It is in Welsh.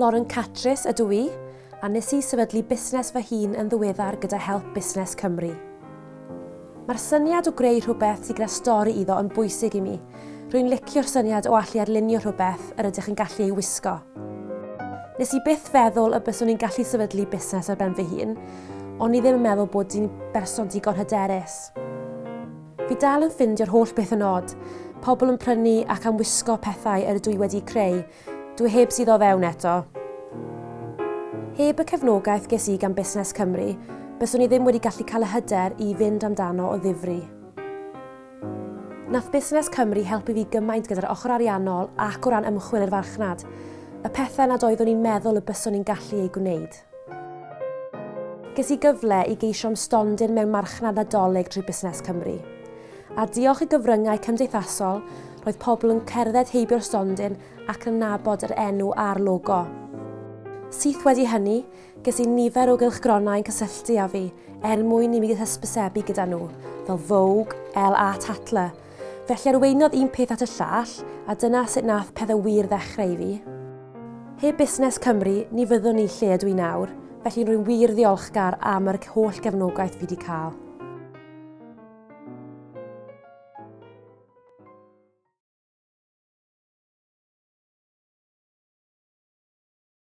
Lauren Catrice ydw i, a nes i sefydlu busnes fy hun yn ddiweddar gyda Help Busnes Cymru. Mae'r syniad o greu rhywbeth sydd gyda stori iddo yn bwysig i mi. Rwy'n licio'r syniad o allu arlunio rhywbeth yr ydych yn gallu ei wisgo. Nes i byth feddwl y byswn i'n gallu sefydlu busnes ar ben fy hun, ond i ddim yn meddwl bod i'n berson digon hyderus. Fi dal yn ffindio'r holl beth yn od, pobl yn prynu ac am wisgo pethau yr ydw i wedi creu, dwi heb sydd o fewn eto. Heb y cefnogaeth ges i gan Busnes Cymru, byswn i ddim wedi gallu cael y hyder i fynd amdano o ddifri. Nath Busnes Cymru helpu fi gymaint gyda'r ochr ariannol ac o ran ymchwil i'r farchnad, y pethau nad oeddwn i'n meddwl y byswn i'n gallu ei gwneud. Ges i gyfle i geisio am stondin mewn marchnad nadolig trwy Busnes Cymru. A diolch i gyfryngau cymdeithasol, roedd pobl yn cerdded heibio'r stondin ac yn nabod yr enw a'r logo. Syth wedi hynny, ges i nifer o gylchgronau'n cysylltu â fi mwyn i mi hysbysebu gyda nhw, fel Vogue, LA Tatler. Felly arweiniodd un peth at y llall, a dyna sut nath pethau wir ddechrau i fi. Heb Busnes Cymru, ni fyddwn ni lle ydw i nawr, felly rwy'n wir ddiolchgar am yr holl gefnogaeth fi wedi cael.